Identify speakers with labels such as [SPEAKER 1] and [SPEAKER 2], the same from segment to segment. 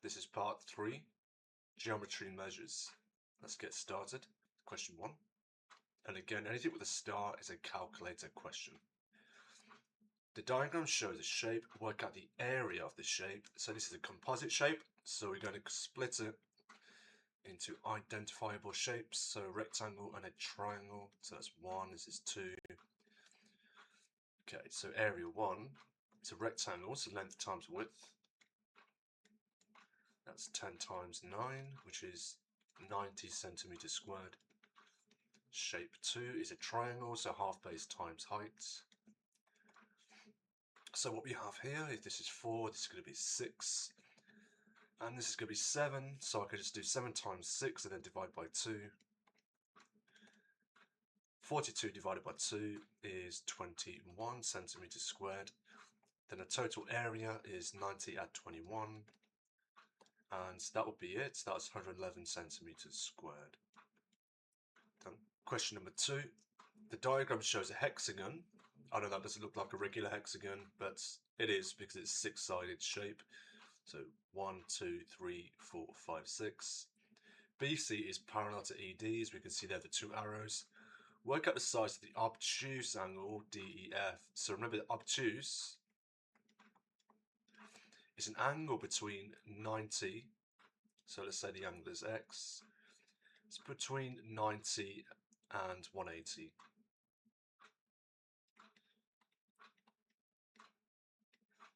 [SPEAKER 1] This is part 3, geometry measures. Let's get started. Question 1. And again, anything with a star is a calculator question. The diagram shows a shape. Work out the area of the shape. So this is a composite shape. So we're going to split it into identifiable shapes. So a rectangle and a triangle. So that's 1. This is 2. Okay, so area 1. It's a rectangle. So length times width. That's 10 times 9, which is 90 centimeters squared. Shape 2 is a triangle, so half base times height. So what we have here, if this is 4, this is going to be 6. And this is going to be 7, so I could just do 7 times 6 and then divide by 2. 42 divided by 2 is 21 centimeters squared. Then the total area is 90 at 21. And that would be it. That's 111 centimeters squared. Then question number 2. The diagram shows a hexagon. I know that doesn't look like a regular hexagon, but it is because it's a 6-sided shape. So 1, 2, 3, 4, 5, 6. BC is parallel to ED, as we can see there the 2 arrows. Work out the size of the obtuse angle DEF. So remember that obtuse is an angle between 90, so let's say the angle is X, it's between 90 and 180.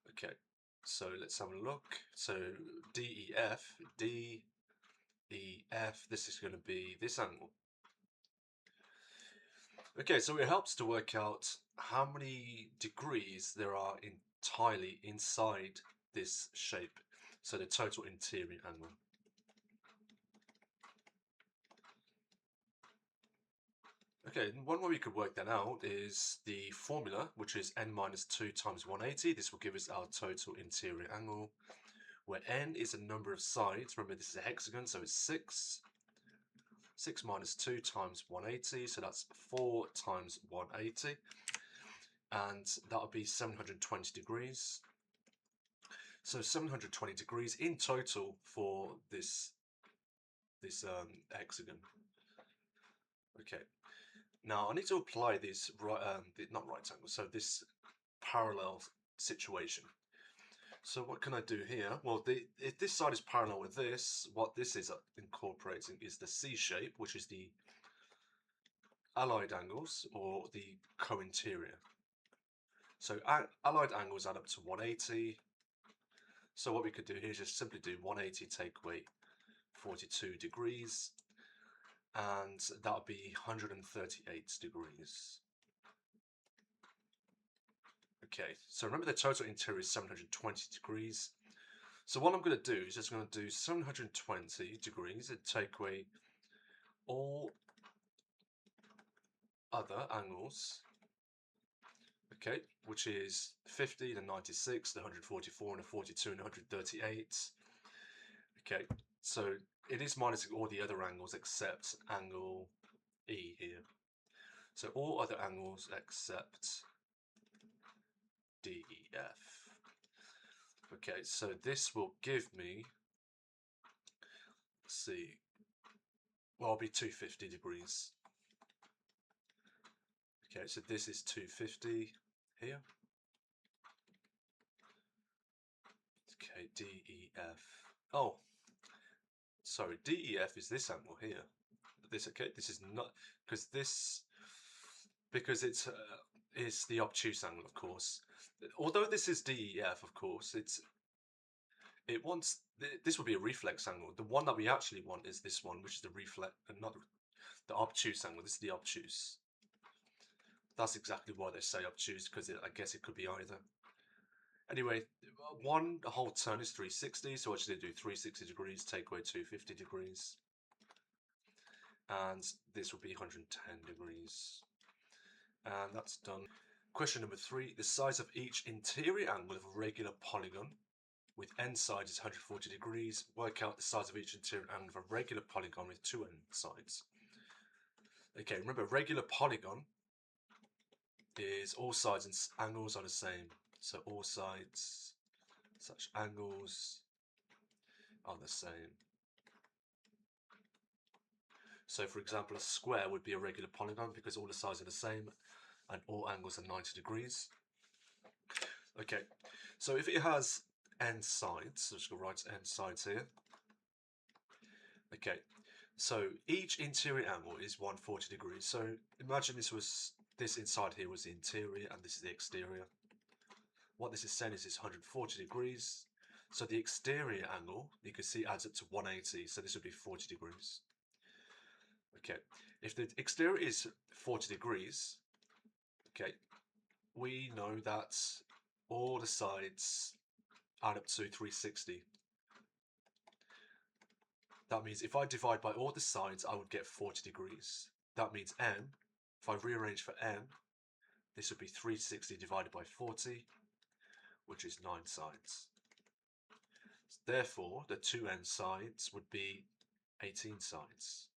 [SPEAKER 1] Okay, so let's have a look. So DEF, this is going to be this angle. Okay, so it helps to work out how many degrees there are entirely inside this shape, so the total interior angle. Okay, one way we could work that out is the formula, which is n minus 2 times 180. This will give us our total interior angle, where n is a number of sides. Remember, this is a hexagon, so it's 6. 6 minus 2 times 180, so that's 4 times 180. And that would be 720 degrees. So 720 degrees in total for this hexagon. Okay. Now I need to apply this not right angle, so this parallel situation. So what can I do here? Well, if this side is parallel with this, what this is incorporating is the C shape, which is the allied angles or the co-interior. So allied angles add up to 180. So what we could do here is just simply do 180 take away 42 degrees, and that would be 138 degrees. Okay, so remember the total interior is 720 degrees. So what I'm going to do is just going to do 720 degrees and take away all other angles. Okay, which is 50, the 96, the 144, and the 42, and 138. Okay, so it is minusing all the other angles except angle E here. So all other angles except DEF. Okay, so this will give me, let's see, well, it'll be 250 degrees. Okay, so this is 250 here. Okay, DEF. Oh, sorry, DEF is this angle here. This, okay, this is not, because it's the obtuse angle, of course. Although this is DEF, of course, this would be a reflex angle. The one that we actually want is this one, which is the reflex, not the obtuse angle. This is the obtuse. That's exactly why they say obtuse, because I guess it could be either. Anyway, one whole turn is 360, so I just need to do 360 degrees, take away 250 degrees. And this will be 110 degrees. And that's done. Question number 3. The size of each interior angle of a regular polygon with n sides is 140 degrees. Work out the size of each interior angle of a regular polygon with 2 n sides. Okay, remember, regular polygon is all sides and angles are the same. So all sides such angles are the same. So for example, a square would be a regular polygon because all the sides are the same and all angles are 90 degrees. Okay, so if it has n sides, so just go write n sides here. Okay, so each interior angle is 140 degrees. So imagine this inside here was the interior and this is the exterior. What this is saying is it's 140 degrees. So the exterior angle, you can see, adds up to 180. So this would be 40 degrees. Okay, if the exterior is 40 degrees, okay, we know that all the sides add up to 360. That means if I divide by all the sides, I would get 40 degrees. That means n, if I rearrange for n, this would be 360 divided by 40, which is 9 sides. Therefore, the 2n sides would be 18 sides.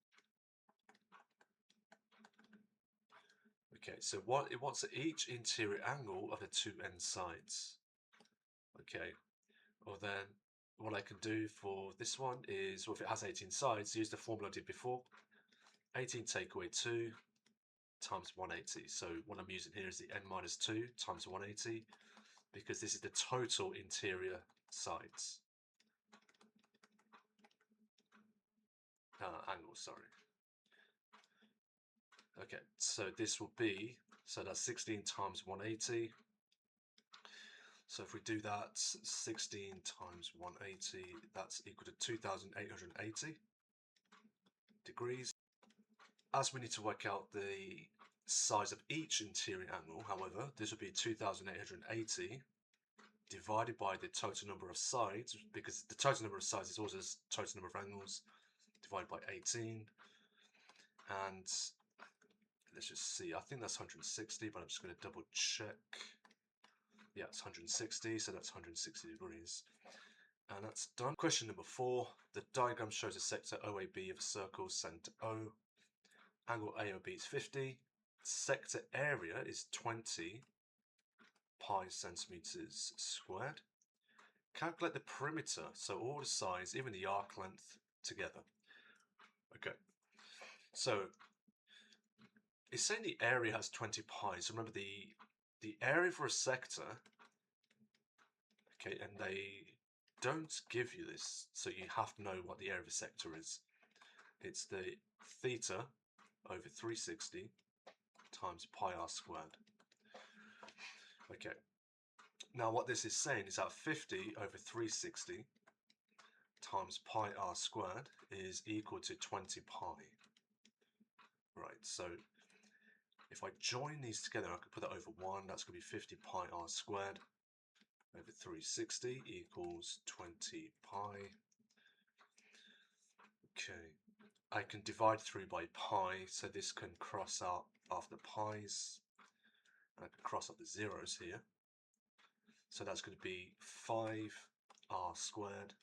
[SPEAKER 1] Okay, so it wants each interior angle of the 2n sides. Okay, well then what I can do for this one is, well, if it has 18 sides, use the formula I did before. 18 take away 2 times 180. So what I'm using here is the n minus 2 times 180 because this is the total interior sides. Angle, sorry. Okay, so this will be, so that's 16 times 180. So if we do that, 16 times 180, that's equal to 2,880 degrees. As we need to work out the size of each interior angle, however, this would be 2,880 divided by the total number of sides, because the total number of sides is also the total number of angles, divided by 18. And let's just see, I think that's 160, but I'm just going to double check. Yeah, it's 160, so that's 160 degrees. And that's done. Question number 4. The diagram shows a sector OAB of a circle centre O. Angle AOB is 50. Sector area is 20 pi centimeters squared. Calculate the perimeter, so all the sides, even the arc length, together. Okay, so it's saying the area has 20 pi. So remember the area for a sector, okay, and they don't give you this, so you have to know what the area of a sector is. It's the theta over 360 times pi r squared. Okay, now what this is saying is that 50 over 360 times pi r squared is equal to 20 pi. Right, so if I join these together, I could put that over 1, that's going to be 50 pi r squared over 360 equals 20 pi. Okay, I can divide through by pi, so this can cross out after pi's. I can cross up the zeros here. So that's going to be 5r squared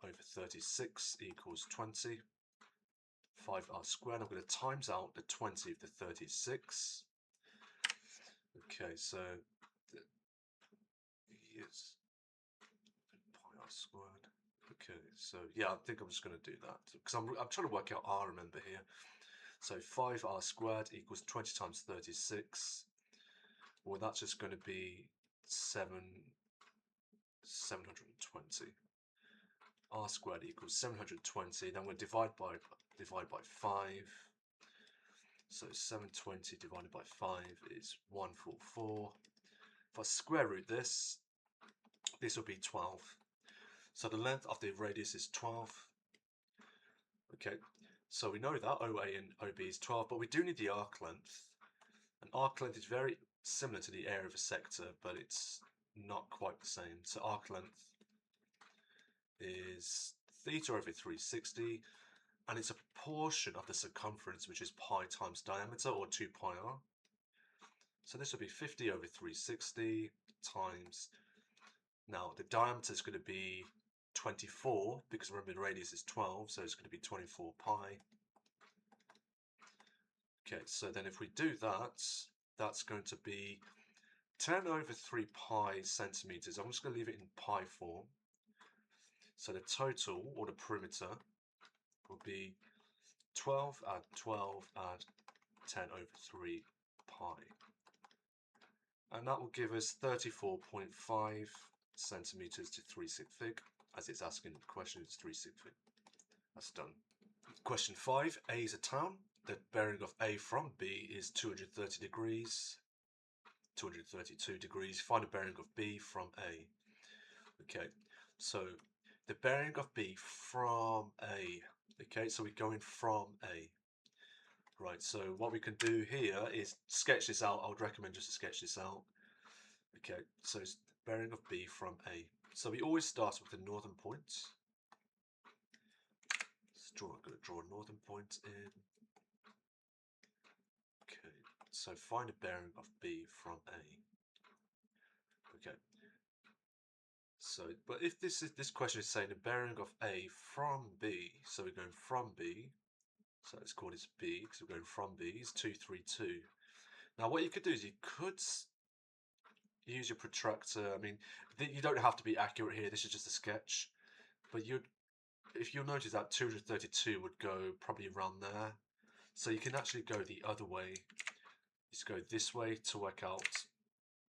[SPEAKER 1] over 36 equals 20. 5r squared, I'm going to times out the 20 of the 36. Okay, so yes, pi r squared. Okay, so yeah, I think I'm just going to do that because I'm trying to work out r, remember here. So 5r squared equals 20 times 36. Well, that's just going to be 720. R squared equals 720. Then we'll divide by 5. So 720 divided by 5 is 144. If I square root this, this will be 12. So the length of the radius is 12. Okay, so we know that OA and OB is 12, but we do need the arc length. And arc length is very similar to the area of a sector, but it's not quite the same. So arc length is theta over 360, and it's a proportion of the circumference, which is pi times diameter, or 2 pi r. So this would be 50 over 360 times, now the diameter is going to be 24, because remember the radius is 12, so it's going to be 24 pi. Okay, so then if we do that, that's going to be 10 over 3 pi centimeters. I'm just going to leave it in pi form. So the total, or the perimeter, will be 12 add 12 add 10 over 3 pi. And that will give us 34.5 centimeters to 3 sig fig, as it's asking the question, it's 3 sig fig. That's done. Question 5, A is a town. The bearing of A from B is 230 degrees, 232 degrees. Find the bearing of B from A. Okay, so the bearing of B from A. Okay, so we're going from A. Right, so what we can do here is sketch this out. I would recommend just to sketch this out. Okay, so it's the bearing of B from A. So we always start with the northern point. I'm going to draw a northern point in. Okay, so find the bearing of B from A. Okay. So, but if this question is saying the bearing of A from B, so we're going from B. So let's call this B because we're going from B. Is 232. Now, what you could do is you could use your protractor. I mean, you don't have to be accurate here. This is just a sketch, but if you'll notice that 232 would go probably around there. So you can actually go the other way. Just go this way to work out,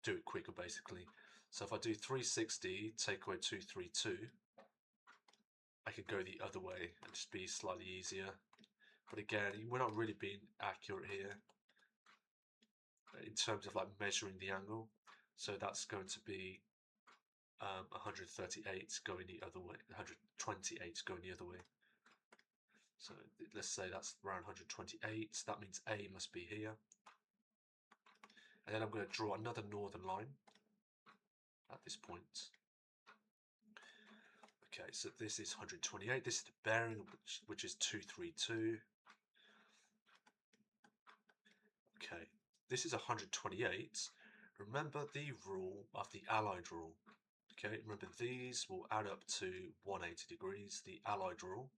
[SPEAKER 1] do it quicker basically. So if I do 360, take away 232, I can go the other way and just be slightly easier. But again, we're not really being accurate here in terms of like measuring the angle. So that's going to be 138 going the other way, 128 going the other way. So let's say that's around 128. That means A must be here. And then I'm going to draw another northern line at this point. Okay, so this is 128. This is the bearing, which is 232. Okay, this is 128. Remember the rule of the allied rule. Okay, remember these will add up to 180 degrees, the allied rule.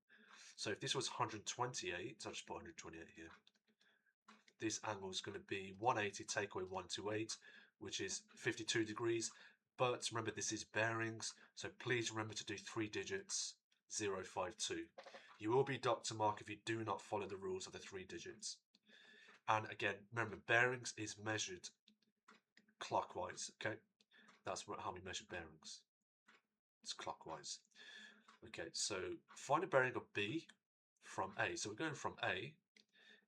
[SPEAKER 1] So if this was 128, I'll just put 128 here. This angle is going to be 180 take away 128, which is 52 degrees. But remember, this is bearings, so please remember to do 3 digits, 052. You will be docked to mark if you do not follow the rules of the 3 digits. And again, remember, bearings is measured clockwise, okay? That's how we measure bearings. It's clockwise. Okay, so find a bearing of B from A. So we're going from A,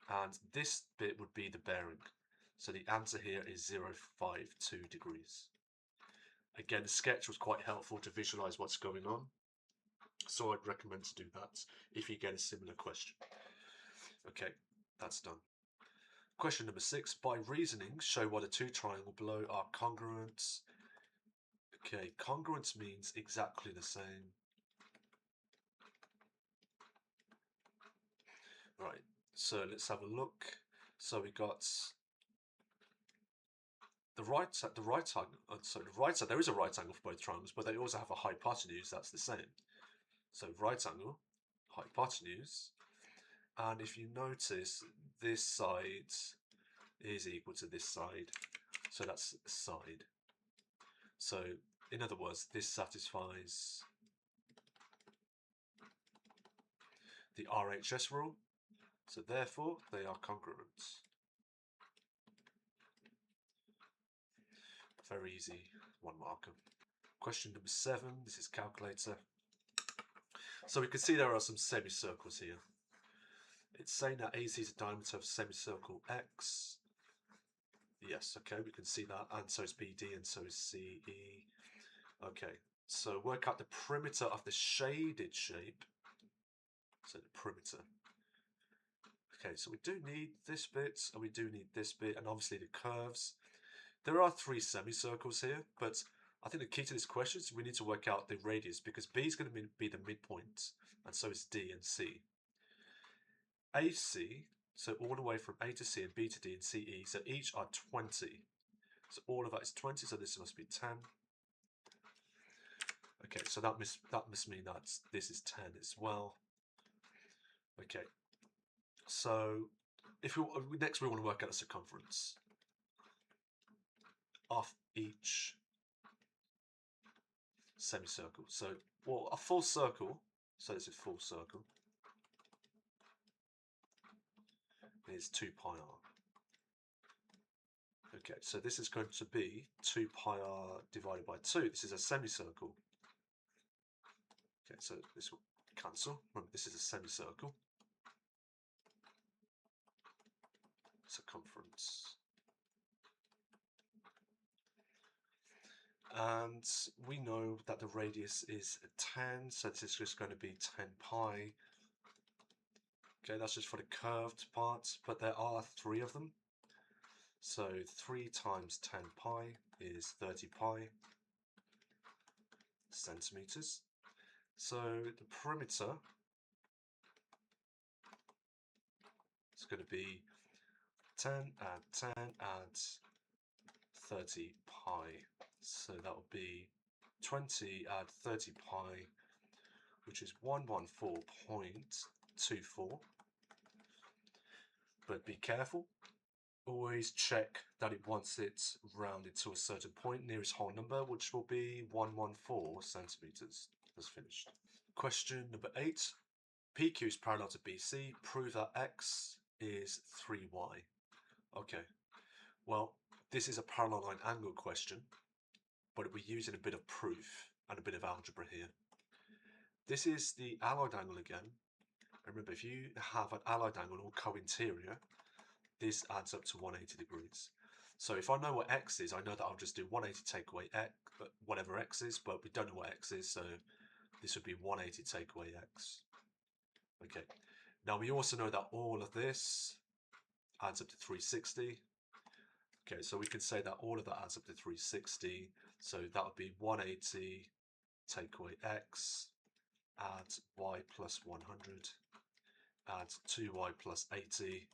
[SPEAKER 1] and this bit would be the bearing. So the answer here is 052 degrees. Again, the sketch was quite helpful to visualize what's going on. So I'd recommend to do that if you get a similar question. Okay, that's done. Question number 6. By reasoning, show why the 2 triangles below are congruent. Okay, congruence means exactly the same. Right, so let's have a look. So we got the right side, there is a right angle for both triangles, but they also have a hypotenuse that's the same. So right angle, hypotenuse, and if you notice, this side is equal to this side, so that's side. So in other words, this satisfies the RHS rule, so therefore they are congruent. Very easy, 1 marker. Question number 7, this is calculator. So we can see there are some semicircles here. It's saying that AC is the diameter of semicircle X. Yes, okay, we can see that, and so is BD, and so is CE. Okay, so work out the perimeter of the shaded shape. So the perimeter. Okay, so we do need this bit, and we do need this bit, and obviously the curves. There are 3 semicircles here, but I think the key to this question is we need to work out the radius, because B is going to be the midpoint, and so is D and C. AC, so all the way from A to C and B to D and CE, so each are 20. So all of that is 20, so this must be 10. Okay, so that must mean that this is 10 as well. Okay, so if next we want to work out the circumference of each semicircle. So, well, a full circle, so this is full circle, is 2 pi r. Okay, so this is going to be 2 pi r divided by 2. This is a semicircle. Okay, so this will cancel. Remember, this is a semicircle. Circumference. And we know that the radius is 10, so this is just going to be 10 pi. Okay, that's just for the curved part, but there are 3 of them. So 3 times 10 pi is 30 pi centimeters. So the perimeter is going to be 10 and 10 and 30 pi. So that will be 20 add 30 pi, which is 114.24. But be careful. Always check that it wants it rounded to a certain point, nearest whole number, which will be 114 centimeters. That's finished. Question number 8. PQ is parallel to BC. Prove that X is 3Y. Okay, well, this is a parallel line angle question, but we're using a bit of proof and a bit of algebra here. This is the allied angle again. Remember, if you have an allied angle or co-interior, this adds up to 180 degrees. So if I know what X is, I know that I'll just do 180 take away X, whatever X is, but we don't know what X is, so this would be 180 take away X. Okay, now we also know that all of this adds up to 360. Okay, so we can say that all of that adds up to 360. So that would be 180 take away X, add Y plus 100, add 2Y plus 80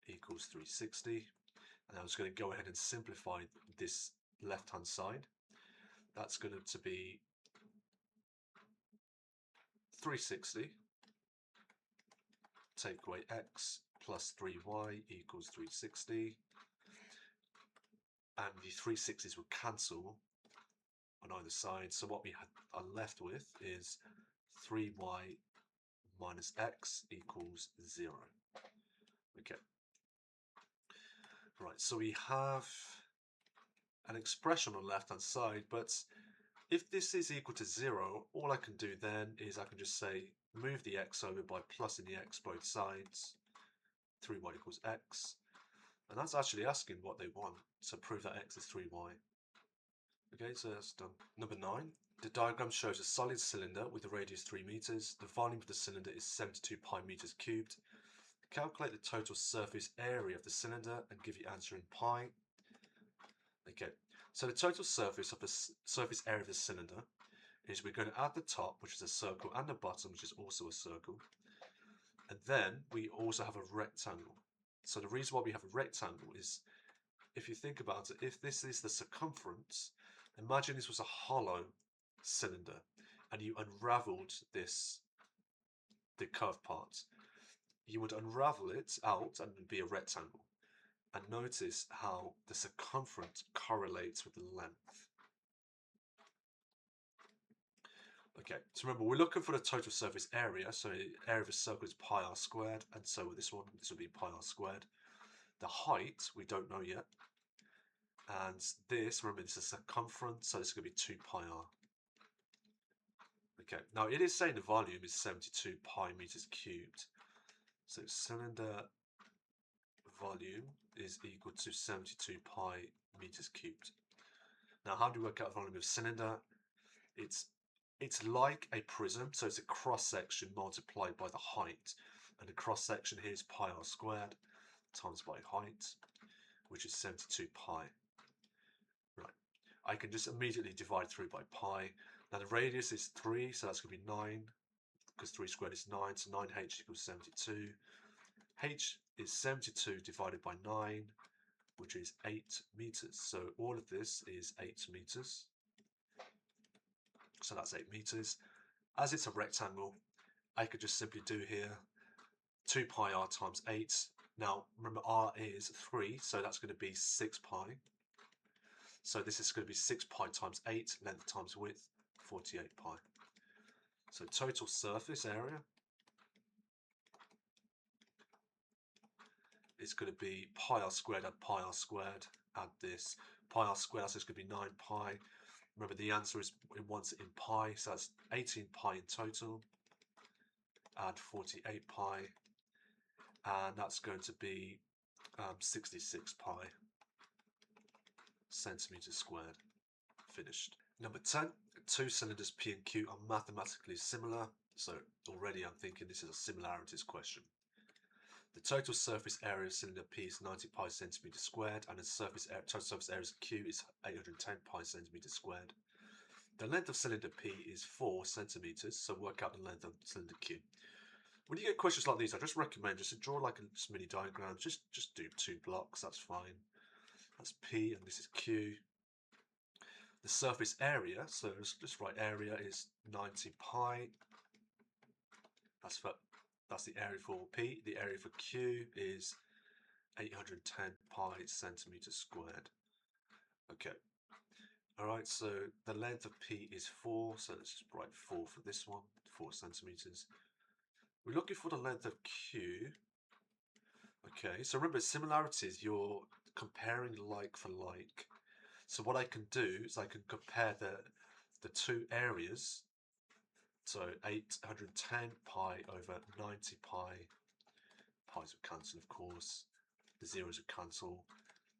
[SPEAKER 1] equals 360. And I'm just going to go ahead and simplify this left-hand side. That's going to be 360 take away X plus 3Y equals 360. And the 360s will cancel on either side. So what we are left with is 3y minus x equals 0. Okay. Right, so we have an expression on the left-hand side, but if this is equal to 0, all I can do then is I can just say move the x over by plusing the x both sides. 3y equals x. And that's actually asking what they want, so prove that x is 3y. Okay, so that's done. Number 9. The diagram shows a solid cylinder with a radius 3 meters. The volume of the cylinder is 72 pi meters cubed. Calculate the total surface area of the cylinder and give your answer in pi. Okay, so the total surface of the surface area of the cylinder is we're going to add the top, which is a circle, and the bottom, which is also a circle. And then we also have a rectangle. So the reason why we have a rectangle is, if you think about it, if this is the circumference, imagine this was a hollow cylinder and you unraveled this, the curved part. You would unravel it out and it would be a rectangle. And notice how the circumference correlates with the length. Okay, so remember, we're looking for the total surface area. So the area of a circle is pi r squared, and so with this one, this will be pi r squared. The height, we don't know yet. And this, remember, this is circumference, so this is going to be 2 pi r. Okay, now it is saying the volume is 72 pi meters cubed. So cylinder volume is equal to 72 pi meters cubed. Now, how do we work out the volume of cylinder? It's like a prism, so it's a cross section multiplied by the height, and the cross section here is pi r squared times by height, which is 72 pi. Right, I can just immediately divide through by pi. Now the radius is 3, so that's going to be 9, because 3 squared is 9, so 9h equals 72. H is 72 divided by 9, which is 8 meters. So all of this is 8 meters. So that's 8 meters. As it's a rectangle, I could just simply do here 2 pi r times 8. Now remember, r is 3, so that's going to be 6 pi. So this is going to be 6 pi times 8, length times width, 48 pi. So total surface area is going to be pi r squared add pi r squared, add this. Pi r squared, so it's going to be 9 pi. Remember the answer is, it wants it in pi, so that's 18 pi in total. Add 48 pi, and that's going to be 66 pi centimeters squared. Finished. Number 10, two cylinders P and Q are mathematically similar, so already I'm thinking this is a similarities question. The total surface area of cylinder P is 90 pi centimeters squared, and the total surface area of Q is 810 pi centimeters squared. The length of cylinder P is 4 centimeters, so work out the length of cylinder Q. When you get questions like these, I just recommend just to draw like a mini diagram. Just do 2 blocks, that's fine. That's P and this is Q. The surface area, so just write area is 90 pi. That's the area for P. The area for Q is 810 pi centimeters squared. Okay. Alright, so the length of P is 4, so let's just write 4 for this one, 4 centimeters. We're looking for the length of Q. Okay, so remember similarities, you're comparing like for like. So what I can do is I can compare the two areas. So 810 pi over 90 pi. Pi's will cancel, of course. The zeros will cancel.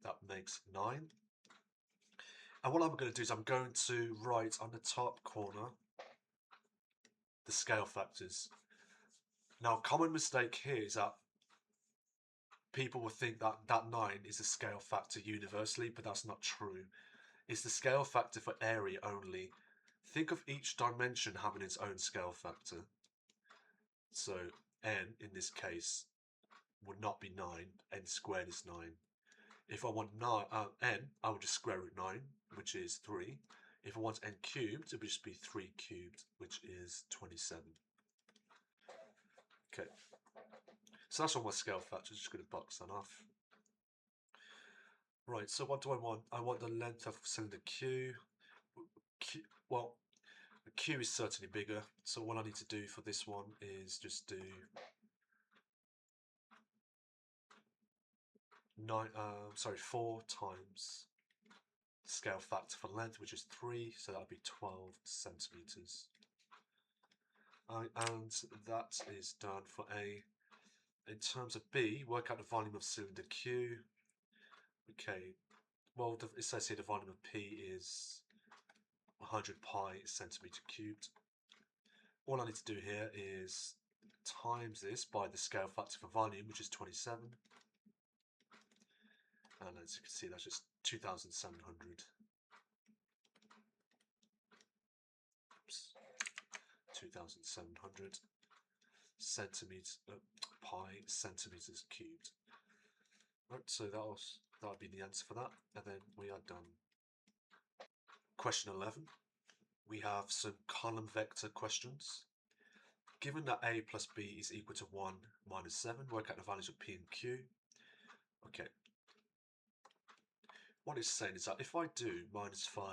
[SPEAKER 1] That makes 9. And what I'm going to do is I'm going to write on the top corner the scale factors. Now, a common mistake here is that people will think that that 9 is a scale factor universally, but that's not true. It's the scale factor for area only. Think of each dimension having its own scale factor. So n in this case would not be 9, n squared is 9. If I want n, I would just square root 9, which is 3. If I want n cubed, it would just be 3 cubed, which is 27. Okay, so that's all my scale factors. Just going to box that off. Right, so what do I want? I want the length of cylinder Q. Well, Q is certainly bigger, so what I need to do for this one is just do 4 times scale factor for length, which is 3, so that would be 12 centimeters. And that is done for A. In terms of B, work out the volume of cylinder Q. Okay, well, it says here the volume of P is 100 pi centimeter cubed. All I need to do here is times this by the scale factor for volume, which is 27. And as you can see, that's just 2,700. Oops. 2,700 pi centimeters cubed. Right, so that would be the answer for that, and then we are done. Question 11. We have some column vector questions. Given that A plus B is equal to 1 minus 7, work out the values of P and Q. Okay. What it's saying is that if I do minus 5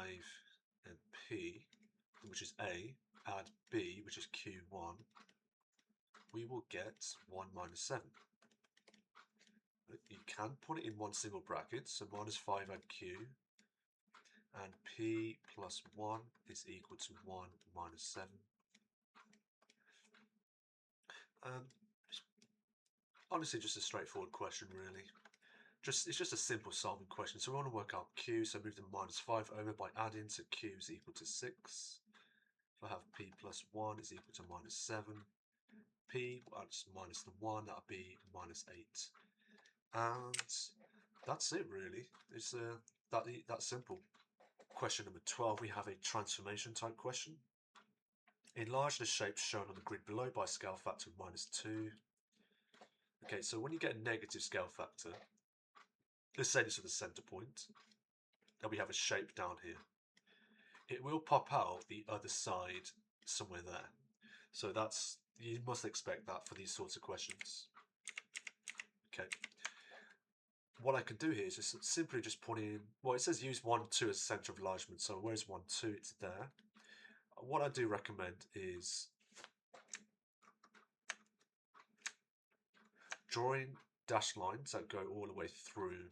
[SPEAKER 1] and P, which is A, add B, which is Q1, we will get 1 minus 7. You can put it in one single bracket, so minus 5 add Q, and P plus 1 is equal to 1 minus 7. Honestly, just a straightforward question, really. It's just a simple solving question. So we want to work out Q, so move the minus 5 over by adding, so Q is equal to 6. If I have P plus 1 is equal to minus 7. P, that's minus the 1, that would be minus 8. And that's it, really. It's that simple. Question number 12, we have a transformation type question. Enlarge the shape shown on the grid below by scale factor of minus 2. Okay, so when you get a negative scale factor, let's say this is the center point, and we have a shape down here. It will pop out the other side somewhere there. So you must expect that for these sorts of questions. Okay. What I can do here is just simply just put in, well, it says use 1, 2 as center of enlargement. So where's 1, 2? It's there. what I do recommend is drawing dashed lines that go all the way through.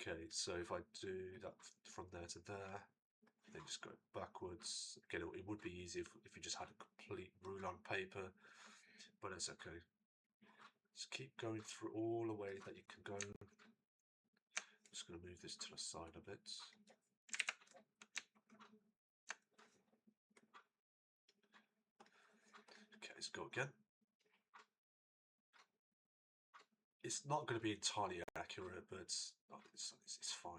[SPEAKER 1] Okay, so if I do that from there to there, then just go backwards. Again, it would be easy if you just had a complete rule on paper, but it's okay. Just keep going through all the way that you can go. I'm just going to move this to the side a bit. Okay, let's go again. It's not going to be entirely accurate, but it's fine.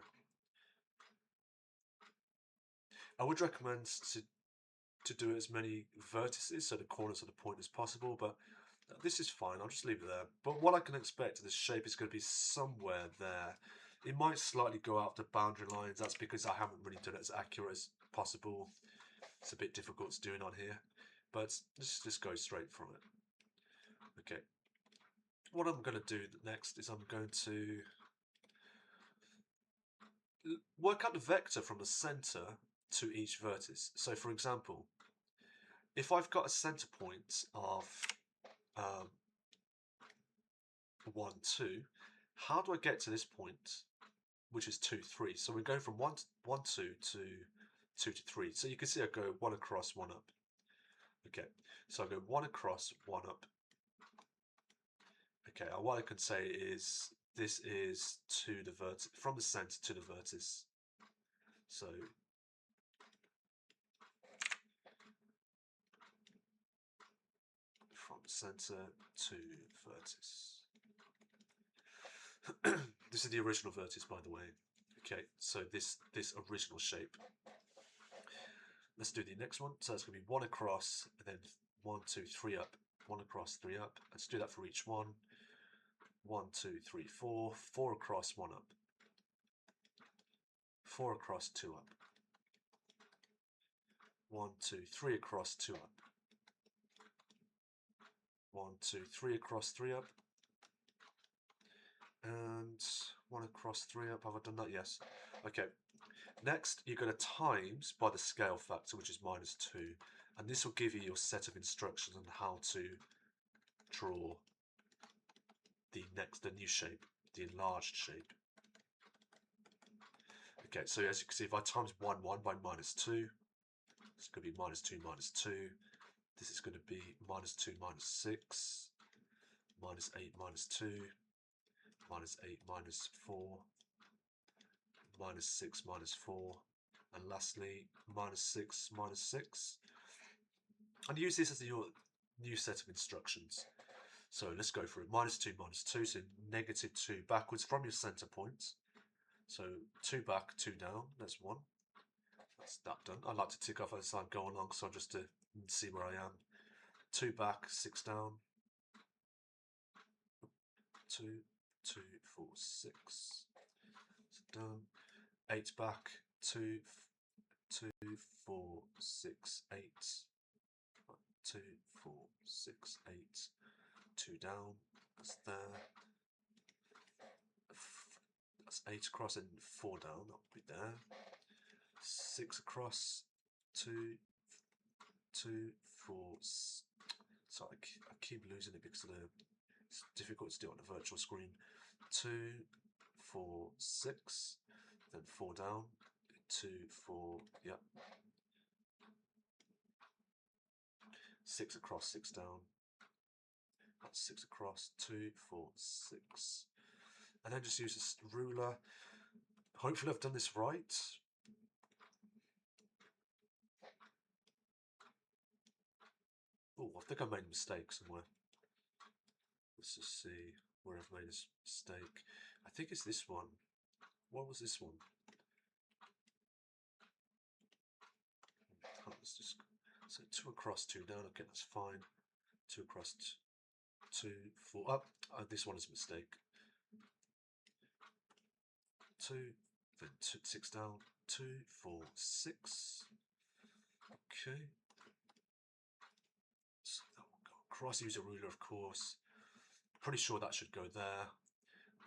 [SPEAKER 1] I would recommend to do as many vertices, so the corners of the point, as possible, but this is fine. I'll just leave it there. But what I can expect, this shape is going to be somewhere there. It might slightly go out the boundary lines. That's because I haven't really done it as accurate as possible. It's a bit difficult to do it on here, but let's just go straight from it. Okay. What I'm going to do next is I'm going to work out the vector from the center to each vertex. So for example, if I've got a center point of 1, 2, how do I get to this point, which is 2, 3? So we're going from 1, 2 to 2 to 3. So you can see I go 1 across, 1 up. Okay, so I go 1 across, 1 up. Okay, and what I can say is this is to the vertex, from the center to the vertex. So from center to vertex. This is the original vertex, by the way. Okay, so this original shape. Let's do the next one. So it's going to be 1 across, and then 1, 2, 3 up. 1 across, 3 up. Let's do that for each one. 1, 2, 3, 4. 4 across, 1 up. 4 across, 2 up. 1, 2, 3 across, 2 up. 1, 2, 3 across, 3 up. And 1 across, 3 up. Have I done that? Yes. Okay. Next, you're going to times by the scale factor, which is -2. And this will give you your set of instructions on how to draw the new shape, the enlarged shape. Okay, so as you can see, if I times 1, 1 by -2, it's going to be -2, -2. This is going to be -2, -6, -8, -2, -8, -4, -6, -4, and lastly -6, -6. And use this as your new set of instructions. So let's go for it. -2, -2, so -2 backwards from your center point. So 2 back, 2 down, that's 1. That's that done. I like to tick off as I go along, so just to see where I am. 2 back, 6 down. 2, 2, 4, 6. It's done. 8 back, 2, 2, 4, 6, 8. 2, 4, 6, 8. 2 down. That's there. That's 8 across and 4 down. That'll be there. 6 across. 2, 2, 4. So I keep losing it because it's difficult to do on a virtual screen. 2, 4, 6. Then 4 down. 2, 4. Yep. 6 across, 6 down. That's 6 across. 2, 4, 6. And then just use this ruler. Hopefully I've done this right. Oh, I think I made a mistake somewhere. Let's just see where I've made a mistake. I think it's this one. What was this one? Let's just, so 2 across, 2 down. Okay, that's fine. 2 across, 2, 4 up. This one is a mistake. 2, then 6 down. 2, 4, 6. Okay. So that will go across. Use a ruler, of course. Pretty sure that should go there.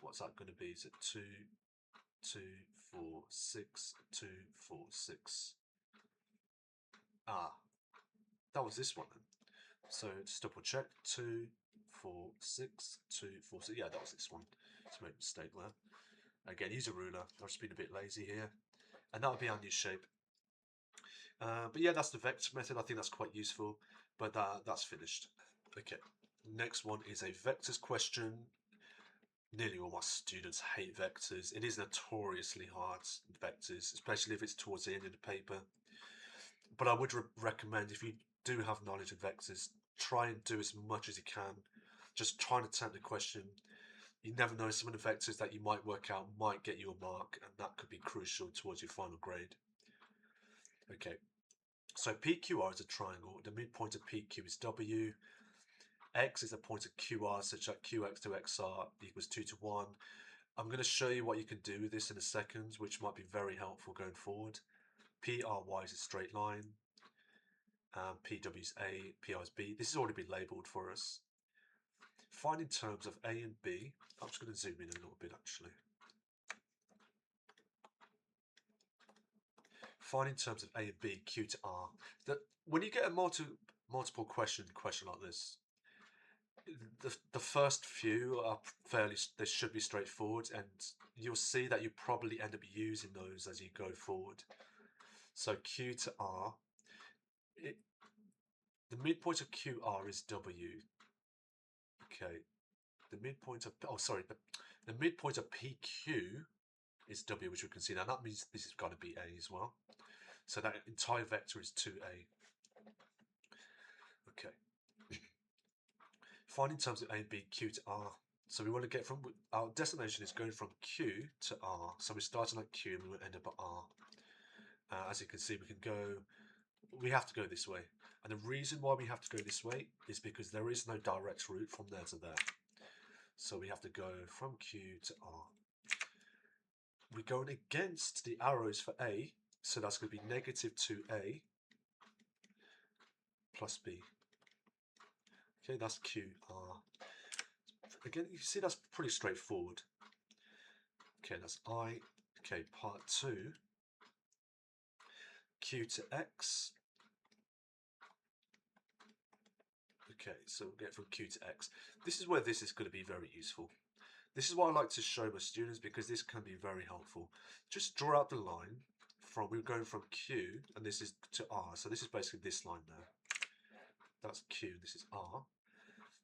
[SPEAKER 1] What's that going to be? Is it 2, 2, 4, 6, 2, 4, 6? that was this one then. So just double check, 2, 4, 6, 2, 4, 6. Yeah, that was this one. Just made a mistake there. Again, use a ruler. I've just been a bit lazy here. And that would be our new shape. But yeah, that's the vector method. I think that's quite useful. But that's finished. Okay, next one is a vectors question. Nearly all my students hate vectors. It is notoriously hard, vectors, especially if it's towards the end of the paper. But I would recommend, if you do have knowledge of vectors, try and do as much as you can. Just try and attempt the question. You never know, some of the vectors that you might work out might get you a mark, and that could be crucial towards your final grade. Okay, so PQR is a triangle. The midpoint of PQ is W. X is a point of QR, such that QX to XR equals 2 to 1. I'm going to show you what you can do with this in a second, which might be very helpful going forward. PRY is a straight line. PW is A, PR is B. This has already been labelled for us. Find in terms of A and B. I'm just going to zoom in a little bit actually. Find in terms of A and B, Q to R. That when you get a multiple question like this, the first few are they should be straightforward, and you'll see that you probably end up using those as you go forward. So Q to R, the midpoint of QR is W. Okay, the midpoint of the midpoint of PQ is W, which we can see now. That means this has got to be A as well. So that entire vector is 2A. Okay. Find in terms of A and B, Q to R. So we want to get from, our destination is going from Q to R. So we're starting at Q and we will end up at R. As you can see, we have to go this way. And the reason why we have to go this way is because there is no direct route from there to there. So we have to go from Q to R. We're going against the arrows for A. So that's going to be negative 2A plus B. Okay, that's QR. Again, you see that's pretty straightforward. Okay, that's I. Okay, part 2. Q to X. Okay, so we'll get from Q to X. This is where this is going to be very useful. This is what I like to show my students because this can be very helpful. Just draw out the line from, we're going from Q and this is to R. So this is basically this line there. That's Q, this is R.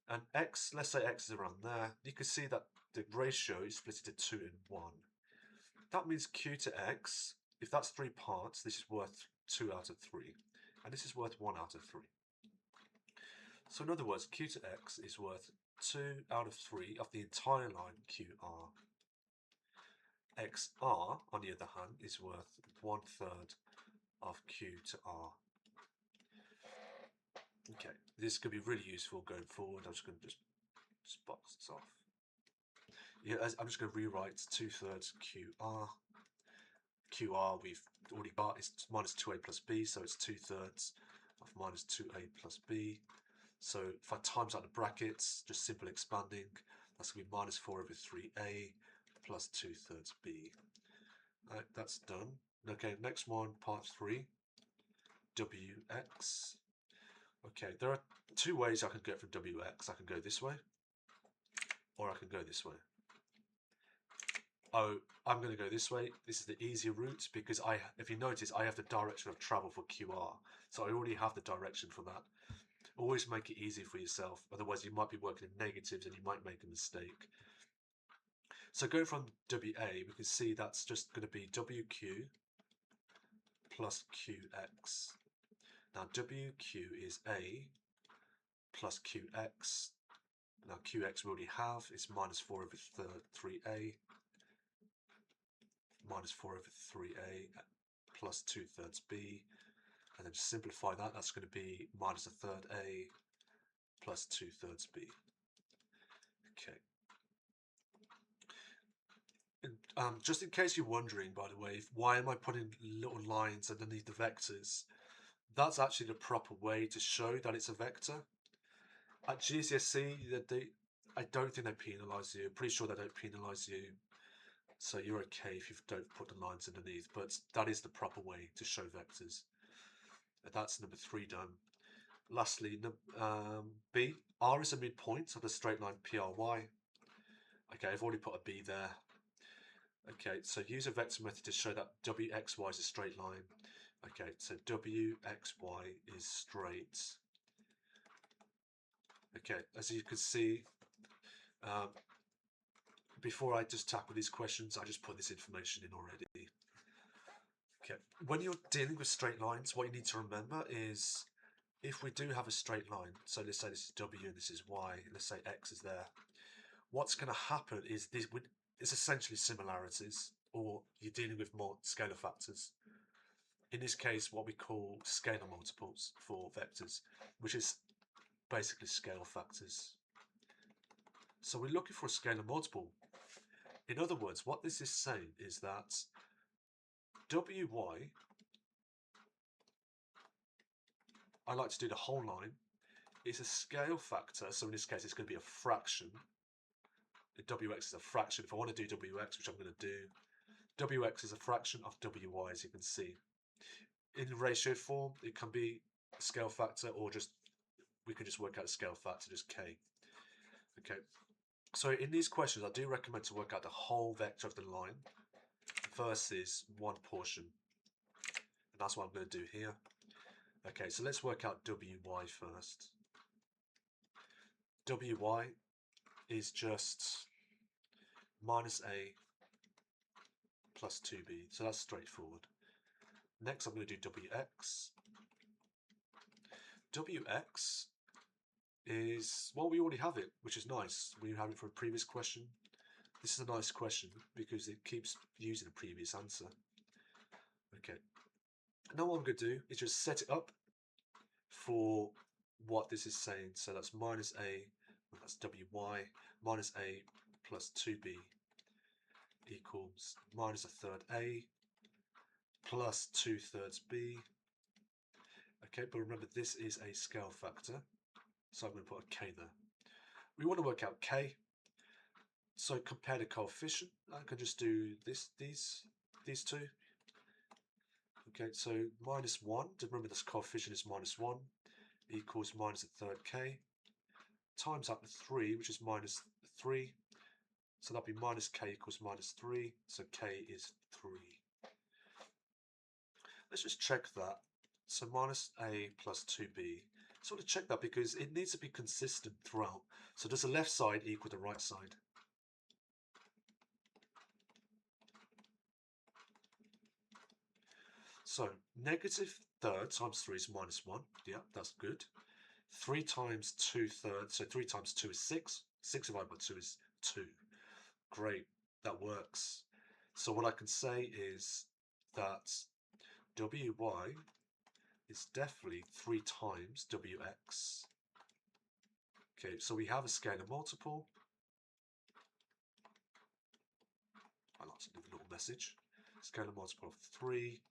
[SPEAKER 1] And X, let's say X is around there. You can see that the ratio is split into 2 and 1. That means Q to X, if that's 3 parts, this is worth 2 out of 3. And this is worth 1 out of 3. So in other words, Q to X is worth 2 out of 3 of the entire line QR. XR, on the other hand, is worth 1/3 of Q to R. Okay, this could be really useful going forward. I'm just going to just box this off. Yeah, I'm just going to rewrite 2/3 QR. QR we've already got is minus 2A plus B, so it's 2/3 of minus 2A plus B. So if I times out the brackets, just simple expanding, that's going to be minus 4 over 3A plus 2/3 B. Right, that's done. Okay, next one, part 3, WX. Okay, there are 2 ways I can get from WX. I can go this way, or I can go this way. Oh, I'm going to go this way. This is the easier route because if you notice, I have the direction of travel for QR. So I already have the direction for that. Always make it easy for yourself. Otherwise, you might be working in negatives and you might make a mistake. So going from WA, we can see that's just going to be WQ plus QX. Now WQ is A plus QX. Now QX we already have. It's minus 4 over 3A. Minus 4 over 3A plus 2/3 B. And then to simplify that, that's going to be minus 1/3 A plus 2/3 B. Okay. And, just in case you're wondering, by the way, why am I putting little lines underneath the vectors? That's actually the proper way to show that it's a vector. At GCSE, I don't think they penalise you. I'm pretty sure they don't penalise you. So you're okay if you don't put the lines underneath, but that is the proper way to show vectors. That's number 3 done. Lastly, B, R is a midpoint of the straight line PRY. Okay, I've already put a B there. Okay, so use a vector method to show that WXY is a straight line. Okay, so WXY is straight. Okay, as you can see, before I just tackle these questions, I just put this information in already. Okay, when you're dealing with straight lines, what you need to remember is if we do have a straight line, so let's say this is W and this is Y, let's say X is there, what's going to happen is it's essentially similarities, or you're dealing with more scalar factors. In this case, what we call scalar multiples for vectors, which is basically scale factors. So we're looking for a scalar multiple. In other words, what this is saying is that WY, I like to do the whole line, is a scale factor. So in this case, it's going to be a fraction. WX is a fraction. If I want to do WX, which I'm going to do, WX is a fraction of WY, as you can see. In ratio form, it can be a scale factor, or just we can just work out a scale factor, just K. Okay. So in these questions, I do recommend to work out the whole vector of the line versus one portion. And that's what I'm going to do here. Okay, so let's work out WY first. WY is just minus A plus 2B. So that's straightforward. Next, I'm going to do WX. WX is, well, we already have it, which is nice. We have it from a previous question. This is a nice question because it keeps using a previous answer. Okay. Now what I'm going to do is just set it up for what this is saying. So that's minus A, well, that's WY, minus A plus 2B equals minus a third A plus 2/3 B. Okay, but remember this is a scale factor. So I'm going to put a K there. We want to work out K. So compare the coefficient. I can just do these two. Okay, so minus 1. Remember this coefficient is minus 1 equals minus a third K times out with 3, which is minus 3. So that'll be minus K equals minus 3. So K is 3. Let's just check that. So minus A plus 2B. So I want to check that because it needs to be consistent throughout. So does the left side equal the right side? So negative third times 3 is minus 1. Yeah, that's good. 3 times 2/3, so 3 times 2 is 6. 6 divided by 2 is 2. Great, that works. So what I can say is that WY is definitely 3 times WX. Okay, so we have a scalar multiple. I like to leave a little message. Scalar multiple of 3.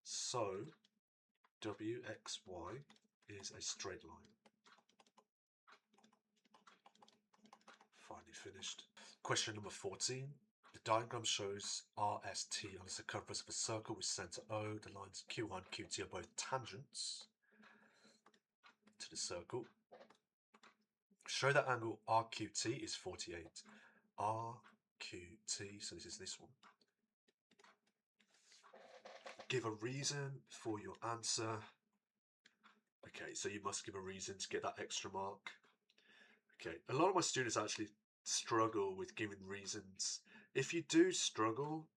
[SPEAKER 1] So WXY is a straight line. Finally finished. Question number 14. The diagram shows RST on the circumference of a circle with center O. The lines Q1 and Q2 are both tangents to the circle. Show that angle RQT is 48. RQT, so this is this one. Give a reason for your answer. Okay, so you must give a reason to get that extra mark. Okay, a lot of my students actually struggle with giving reasons. If you do struggle,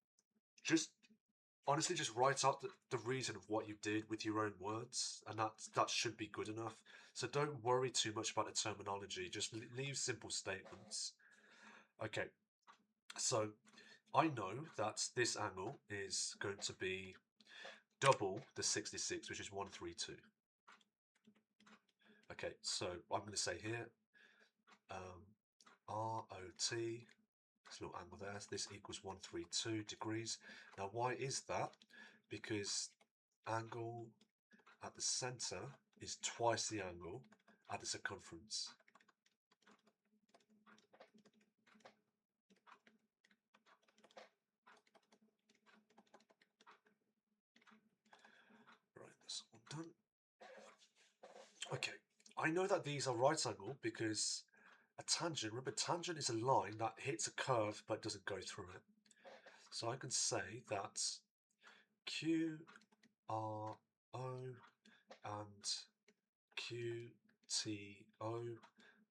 [SPEAKER 1] honestly just write out the reason of what you did with your own words, and that should be good enough. So don't worry too much about the terminology, just leave simple statements. Okay, so I know that this angle is going to be double the 66, which is 132. Okay, so I'm going to say here, ROT, this little angle there, this equals 132 degrees. Now why is that? Because angle at the center is twice the angle at the circumference. Right, that's all done. I know that these are right angle because a tangent, remember tangent is a line that hits a curve but doesn't go through it. So I can say that Q, R, O and Q, T, O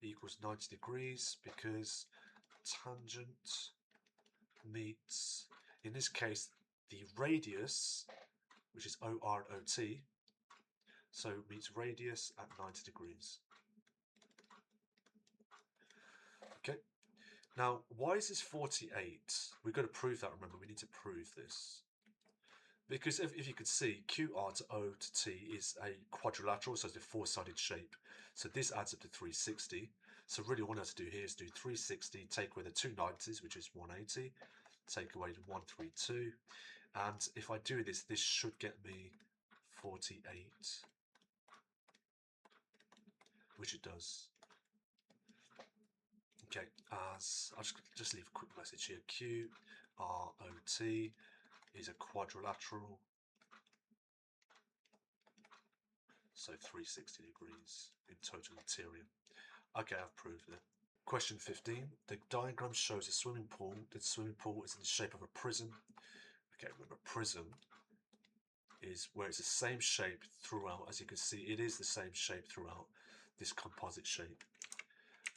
[SPEAKER 1] equals 90 degrees because tangent meets, in this case, the radius, which is OR and OT, so meets radius at 90 degrees. Okay, now why is this 48? We've got to prove that, remember, we need to prove this. Because if you can see, QR to O to T is a quadrilateral, so it's a four-sided shape. So this adds up to 360. So really what I have to do here is do 360, take away the two 90s, which is 180, take away the 132. And if I do this, this should get me 48, which it does. Okay, as I'll just leave a quick message here. QROT is a quadrilateral, so 360 degrees in total interior. Okay, I've proved it. Question 15. The diagram shows a swimming pool. The swimming pool is in the shape of a prism. Okay, remember, prism is where it's the same shape throughout. As you can see, it is the same shape throughout this composite shape.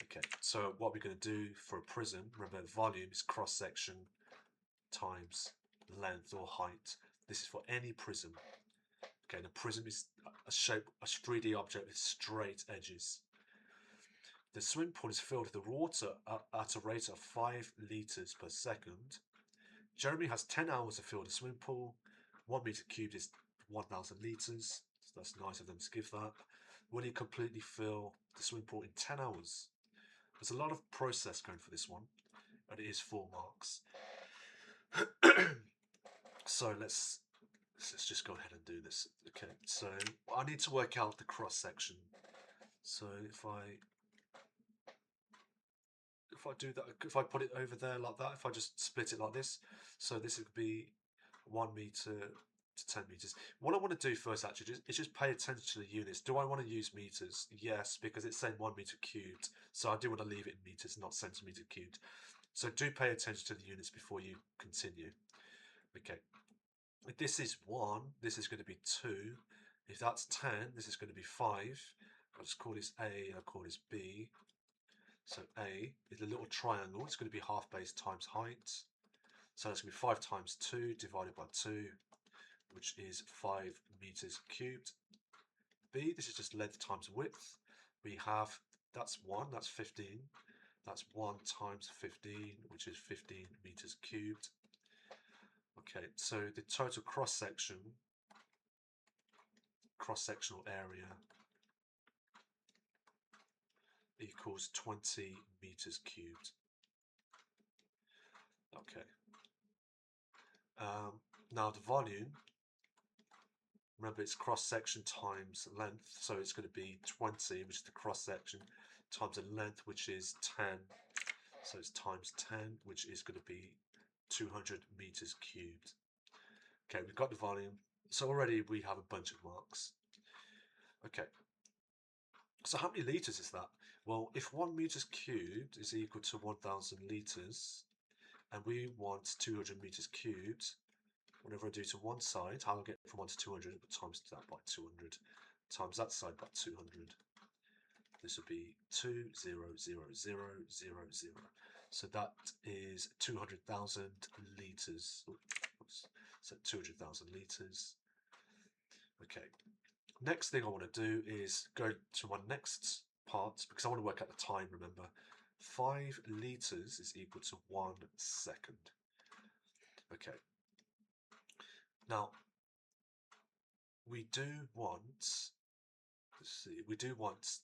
[SPEAKER 1] Okay, so what we're going to do for a prism, remember, volume is cross-section times length or height. This is for any prism. Okay, and a prism is a shape, a 3D object with straight edges. The swimming pool is filled with water at a rate of 5 litres per second. Jeremy has 10 hours to fill the swimming pool. 1 metre cubed is 1,000 litres. So that's nice of them to give that. Will he completely fill the swimming pool in 10 hours? There's a lot of process going for this one, and it is 4 marks. So let's just go ahead and do this. Okay, so I need to work out the cross section. So if I do that, if I put it over there like that, if I just split it like this, so this would be 1 metre to 10 metres. What I want to do first actually is just pay attention to the units. Do I want to use metres? Yes, because it's saying 1 metre cubed, so I do want to leave it in metres, not centimetre cubed. So do pay attention to the units before you continue. Okay, if this is 1, this is going to be 2. If that's 10, this is going to be 5. I'll just call this A and I'll call this B. So A is a little triangle. It's going to be half base times height. So that's going to be 5 times 2 divided by 2, which is 5 metres cubed. B, this is just length times width. We have, that's 1, that's 15. That's 1 times 15, which is 15 metres cubed. Okay, so the total cross-sectional area equals 20 metres cubed. Okay. Now the volume, remember it's cross-section times length, so it's going to be 20, which is the cross-section, times the length, which is 10. So it's times 10, which is going to be 200 metres cubed. Okay, we've got the volume. So already we have a bunch of marks. Okay. So how many litres is that? Well, if 1 metres cubed is equal to 1,000 litres, and we want 200 metres cubed, whenever I do to one side, I'll get from 1 to 200, but times that by 200, times that side by 200. This would be 2, 0, 0, 0, 0, 0. So that is 200,000 litres. Oops. So 200,000 litres. Okay. Next thing I want to do is go to my next part, because I want to work out the time, remember. 5 litres is equal to 1 second. Okay. Now, we do want, let's see, we do want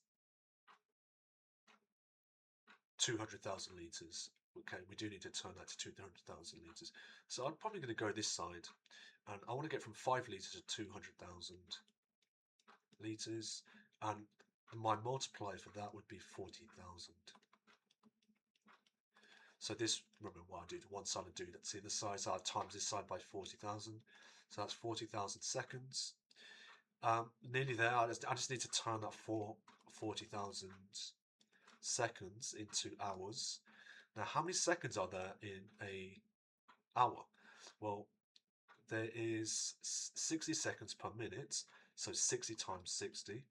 [SPEAKER 1] 200,000 litres. Okay, we do need to turn that to 200,000 litres. So I'm probably going to go this side, and I want to get from 5 litres to 200,000 litres, and my multiplier for that would be 40,000. So this, remember what I do to one side and do that. See the side, so I times this side by 40,000. So that's 40,000 seconds. Nearly there. I just need to turn that 4 40,000 seconds into hours. Now, how many seconds are there in a hour? Well, there is 60 seconds per minute, so 60 times 60.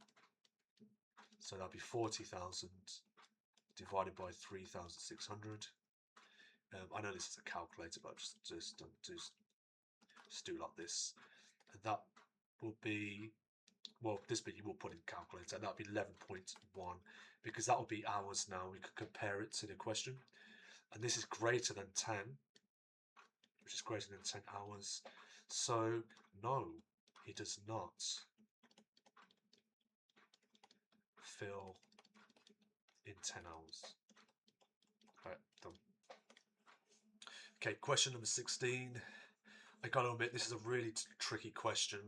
[SPEAKER 1] So that'll be 40,000 divided by 3,600. I know this is a calculator, but just do like this. And that will be, well, this bit you will put in calculator, and that'll be 11.1, because that will be hours now. We could compare it to the question. And this is greater than 10, which is greater than 10 hours. So, no, he does not fill in 10 hours. Right, done. Okay, question number 16. I gotta admit, this is a really tricky question.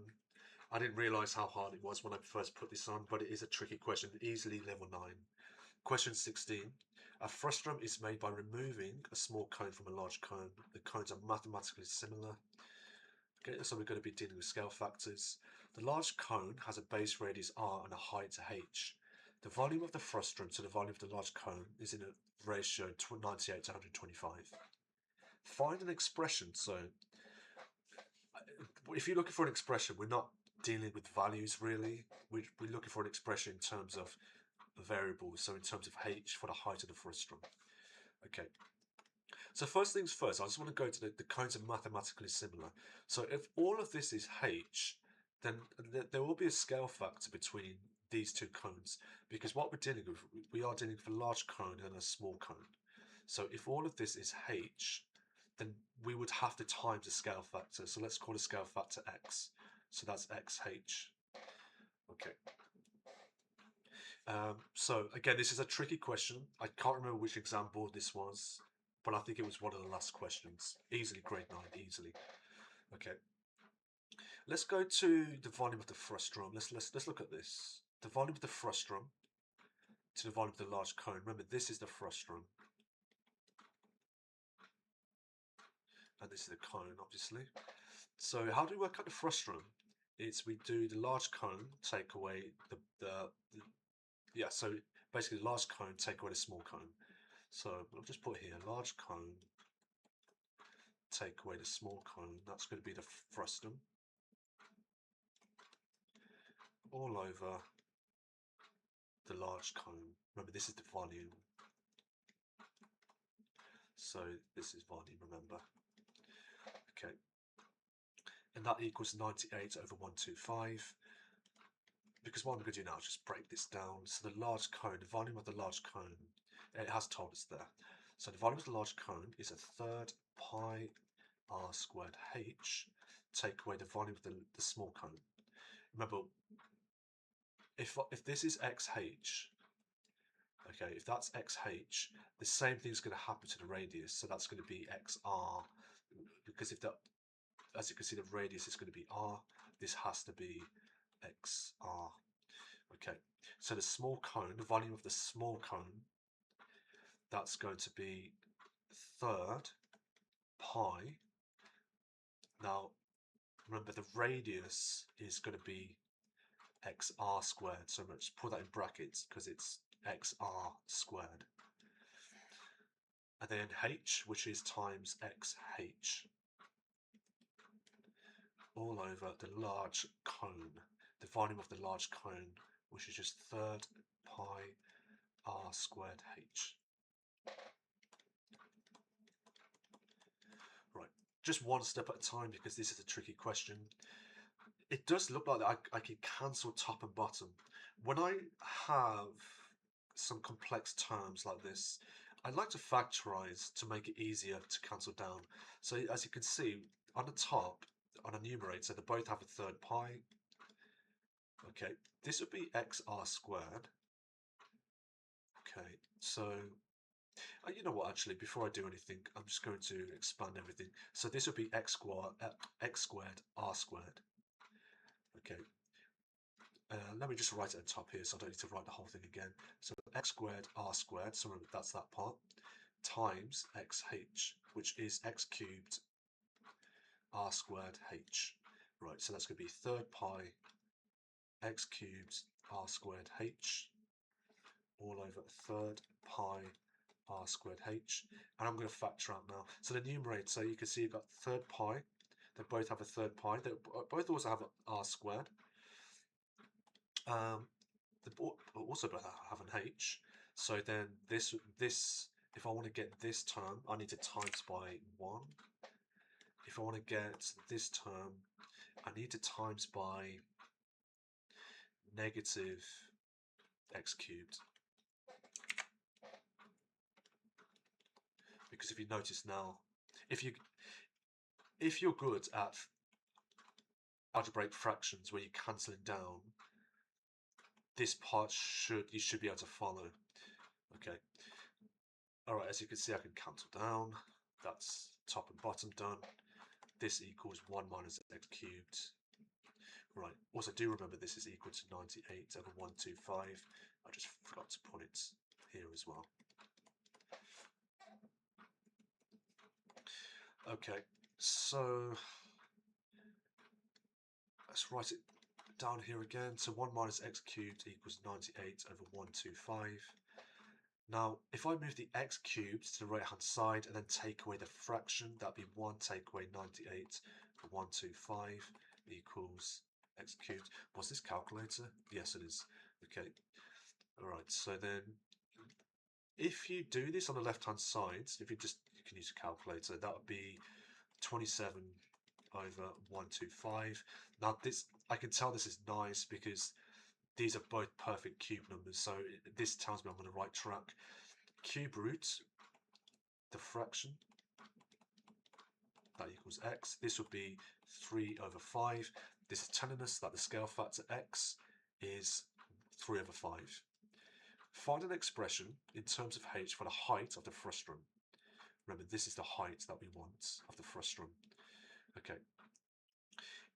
[SPEAKER 1] I didn't realise how hard it was when I first put this on, but it is a tricky question, easily level 9. Question 16. A frustum is made by removing a small cone from a large cone. The cones are mathematically similar. Okay, so we're going to be dealing with scale factors. The large cone has a base radius r and a height h. The volume of the frustum to the volume of the large cone is in a ratio 98 to 125. Find an expression. So if you're looking for an expression, we're not dealing with values really. We're looking for an expression in terms of variables, so in terms of h for the height of the frustum. Okay, so first things first, I just want to go to the cones are mathematically similar. So if all of this is h, then there will be a scale factor between these two cones, because what we're dealing with, we are dealing with a large cone and a small cone. So if all of this is h, then we would have to times the scale factor. So let's call the scale factor x. So that's xh. Okay. So again, this is a tricky question. I can't remember which example this was, but I think it was one of the last questions. Easily grade 9, easily. Okay. Let's go to the volume of the frustum. Let's look at this. The volume of the frustum to the volume of the large cone. Remember, this is the frustum, and this is the cone, obviously. So how do we work out the frustum? It's we do the large cone, take away so basically the large cone, take away the small cone. So I'll just put here, large cone, take away the small cone. That's going to be the frustum. All over the large cone. Remember, this is the volume. So this is volume, remember. Okay. And that equals 98 over 125. Because what I'm going to do now is just break this down. So the large cone, the volume of the large cone, it has told us there. So the volume of the large cone is a third pi r squared h, take away the volume of the small cone. Remember, if this is xh, okay, if that's xh, the same thing is going to happen to the radius. So that's going to be xr, because if that, as you can see, the radius is going to be r. This has to be xr. Okay, so the small cone, the volume of the small cone, that's going to be third pi. Now, remember the radius is going to be xr squared. So let's put that in brackets because it's xr squared. And then h, which is times xh, all over the large cone. The volume of the large cone, which is just third pi r squared h. Right, just one step at a time because this is a tricky question. It does look like I can cancel top and bottom. When I have some complex terms like this, I like to factorize to make it easier to cancel down. So as you can see, on the top, on a numerator, they both have a third pi. Okay, this would be xr squared. Okay, so you know what, actually, before I do anything, I'm just going to expand everything. So this would be x squared r squared. Okay, let me just write it at the top here so I don't need to write the whole thing again. So x squared r squared, so that's that part, times xh, which is x cubed r squared h. Right, so that's going to be third pi x cubed r squared h all over a third pi r squared h, and I'm going to factor out now. So the numerator, you can see you've got third pi. They both have a third pi. They both also have r squared. They also both have an h. So then this, if I want to get this term, I need to times by 1. If I want to get this term, I need to times by negative x cubed. Because if you notice now, if you're good at algebraic fractions where you're cancelling down, this part you should be able to follow. Okay. Alright, as you can see, I can cancel down. That's top and bottom done. This equals 1 minus x cubed. Right, also do remember this is equal to 98 over 125. I just forgot to put it here as well. Okay, so let's write it down here again. So 1 minus x cubed equals 98 over 125. Now, if I move the x cubed to the right hand side and then take away the fraction, that'd be 1 take away 98 over 125 equals x cubed. Was this calculator? Yes, it is. Okay. Alright, so then if you do this on the left hand side, you can use a calculator, that would be 27 over 125. Now this, I can tell this is nice because these are both perfect cube numbers, so this tells me I'm on the right track. Cube root, the fraction, that equals x. This would be 3 over 5. This is telling us that the scale factor x is 3 over 5. Find an expression in terms of h for the height of the frustum. Remember, this is the height that we want of the frustum. Okay.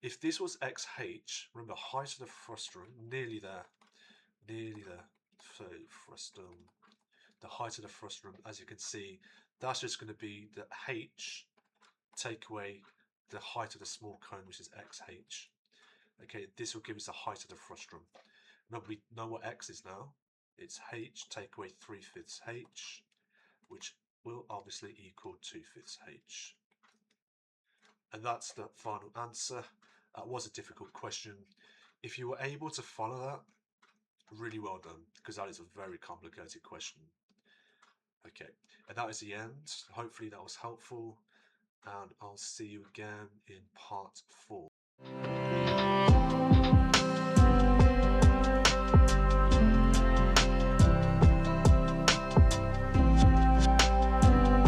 [SPEAKER 1] If this was xh, remember, height of the frustum, nearly there. So frustum, the height of the frustum, as you can see, that's just going to be the h take away the height of the small cone, which is xh. Okay, this will give us the height of the frustum. Remember, we know what x is now. It's h take away 3/5 h, which will obviously equal 2/5 h. And that's the final answer. That was a difficult question. If you were able to follow that, really well done, because that is a very complicated question. Okay, and that is the end. Hopefully that was helpful, and I'll see you again in part 4.